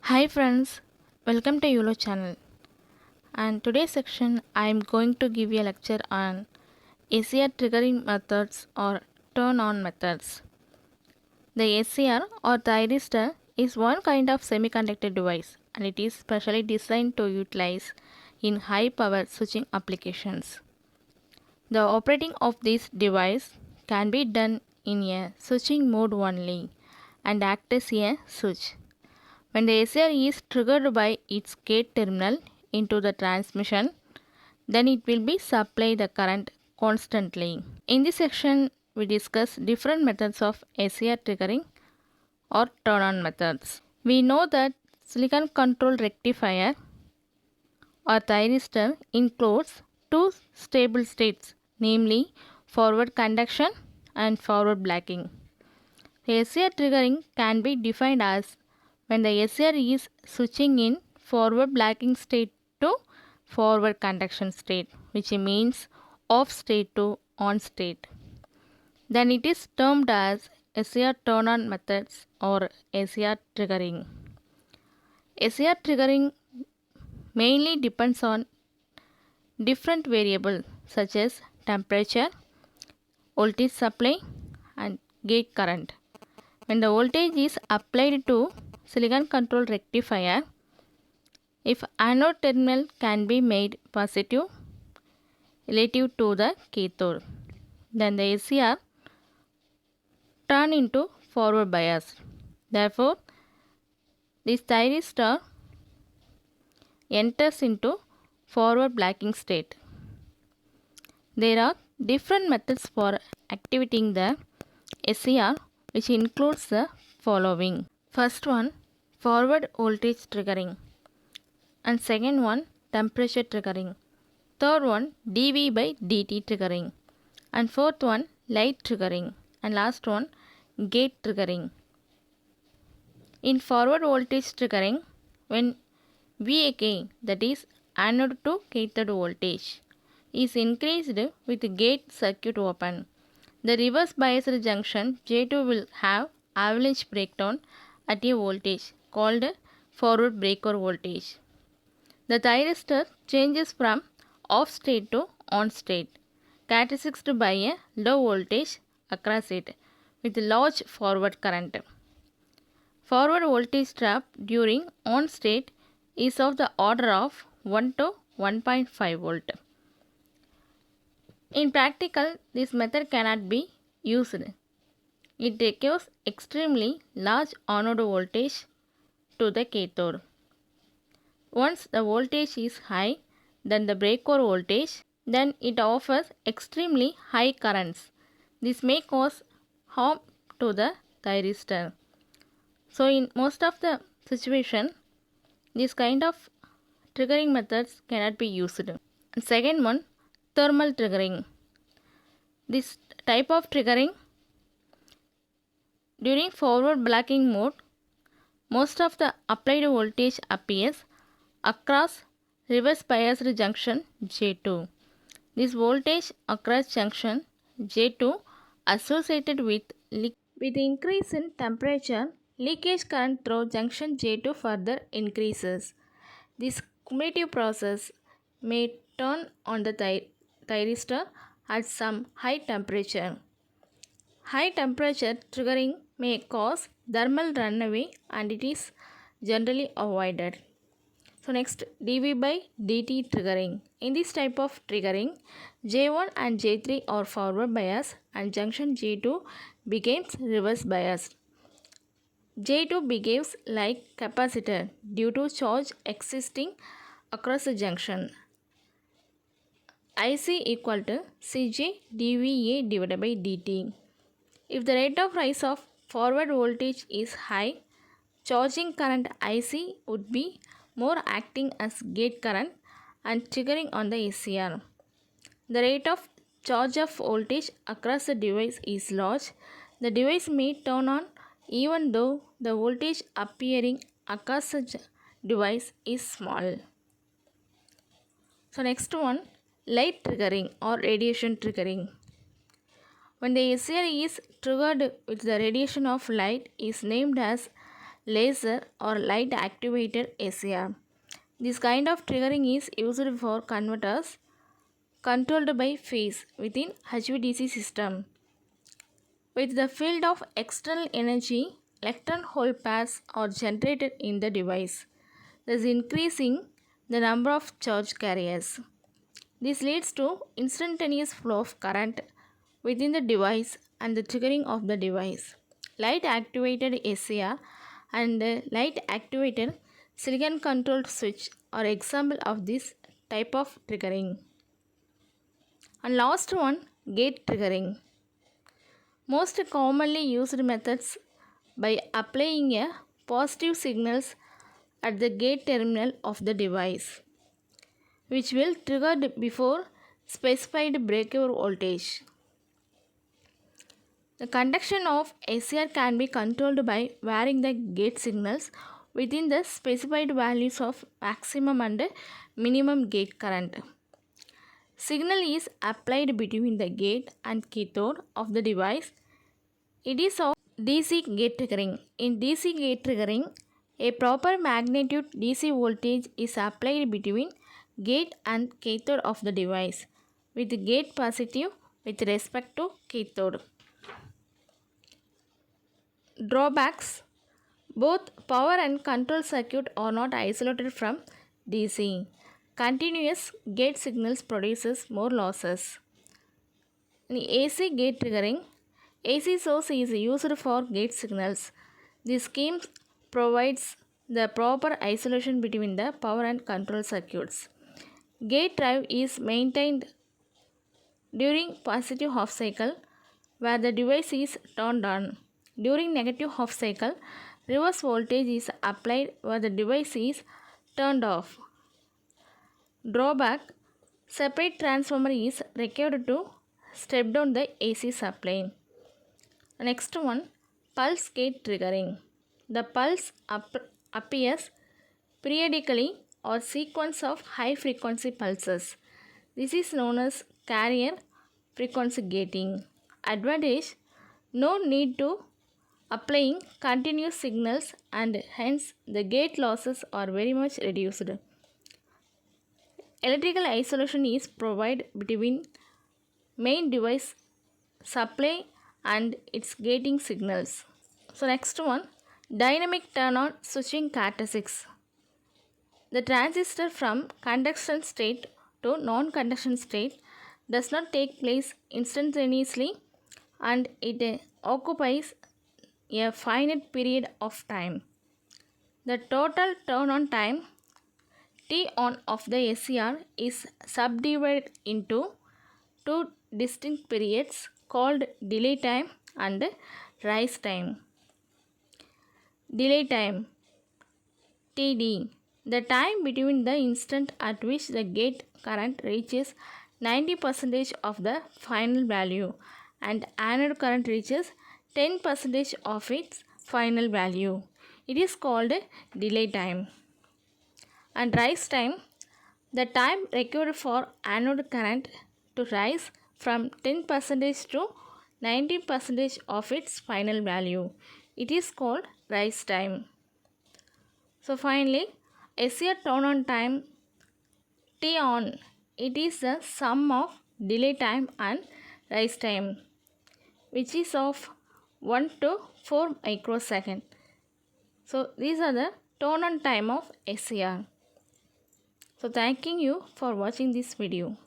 Hi friends, welcome to YOLO channel. And today's section I am going to give you a lecture on ACR triggering methods or turn on methods. The ACR or thyristor is one kind of semiconductor device and it is specially designed to utilize in high power switching applications. The operating of this device can be done in a switching mode only and act as a switch. When the ACR is triggered by its gate terminal into the transmission, then it will be supply the current constantly. In this section, we discuss different methods of ACR triggering or turn on methods. We know that silicon control rectifier or thyristor includes two stable states, namely forward conduction and forward blocking. ACR triggering can be defined as when the ACR is switching in forward blocking state to forward conduction state, which means off state to on state. Then it is termed as ACR turn on methods or ACR triggering. ACR triggering mainly depends on different variables such as temperature, voltage supply and gate current. When the voltage is applied to silicon control rectifier, if anode terminal can be made positive relative to the cathode, then the ACR turn into forward bias. Therefore, this thyristor enters into forward blocking state. There are different methods for activating the ACR, which includes the following. First one, forward voltage triggering, and second one, temperature triggering. Third one, dV by dt triggering, and fourth one, light triggering, and last one, gate triggering. In forward voltage triggering, when VAK, that is anode to cathode voltage, is increased with gate circuit open, the reverse biased junction J2 will have avalanche breakdown at a voltage called forward breaker voltage. The thyristor changes from off state to on state, characterized by a low voltage across it with large forward current. Forward voltage drop during on state is of the order of 1 to 1.5 volt. In practical, this method cannot be used. It requires extremely large anode voltage to the cathode. Once the voltage is high than the breaker voltage, then it offers extremely high currents. This may cause harm to the thyristor. So in most of the situation, this kind of triggering methods cannot be used. And second one, thermal triggering. This type of triggering during forward blocking mode, most of the applied voltage appears across reverse biased junction J2. This voltage across junction J2 associated with increase in temperature, leakage current through junction J2 further increases. This cumulative process may turn on the thyristor at some high temperature. High temperature triggering may cause thermal runaway and it is generally avoided. So next, dV by dt triggering. In this type of triggering, J1 and J3 are forward bias and junction J2 becomes reverse biased. J2 behaves like capacitor due to charge existing across the junction. IC equal to Cj dVA divided by dt. If the rate of rise of forward voltage is high, charging current IC would be more acting as gate current and triggering on the ACR. The rate of charge of voltage across the device is large. The device may turn on even though the voltage appearing across the device is small. So next one, light triggering or radiation triggering. When the ACR is triggered with the radiation of light is named as laser or light activated SCR. This kind of triggering is used for converters controlled by phase within HVDC system. With the field of external energy, electron-hole pairs are generated in the device, thus increasing the number of charge carriers. This leads to instantaneous flow of current within the device and the triggering of the device. Light activated SCR and light activated silicon controlled switch are example of this type of triggering. And last one, gate triggering. Most commonly used methods by applying a positive signals at the gate terminal of the device, which will trigger before specified breakover voltage. The conduction of SCR can be controlled by varying the gate signals within the specified values of maximum and minimum gate current. Signal is applied between the gate and cathode of the device. It is of DC gate triggering. In DC gate triggering, a proper magnitude DC voltage is applied between gate and cathode of the device, with gate positive with respect to cathode. Drawbacks: both power and control circuit are not isolated from DC. Continuous gate signals produces more losses. In AC gate triggering, AC source is used for gate signals. This scheme provides the proper isolation between the power and control circuits. Gate drive is maintained during positive half cycle where the device is turned on. During negative half cycle, reverse voltage is applied where the device is turned off. Drawback: separate transformer is required to step down the AC supply. Next one, pulse gate triggering. The pulse appears periodically or sequence of high frequency pulses. This is known as carrier frequency gating. Advantage: no need to applying continuous signals and hence the gate losses are very much reduced. Electrical isolation is provided between main device supply and its gating signals. So next one, dynamic turn-on switching characteristics. The transistor from conduction state to non-conduction state does not take place instantaneously and it occupies a finite period of time. The total turn-on time T-on of the SCR is subdivided into two distinct periods called delay time and rise time. Delay time TD, the time between the instant at which the gate current reaches 90% of the final value and anode current reaches 10% of its final value. It is called delay time. And rise time, the time required for anode current to rise from 10% to 90% of its final value. It is called rise time. So finally, SCR turn-on time T-on, it is the sum of delay time and rise time, which is of 1 to 4 microsecond. So these are the turn-on time of SCR. So thanking you for watching this video.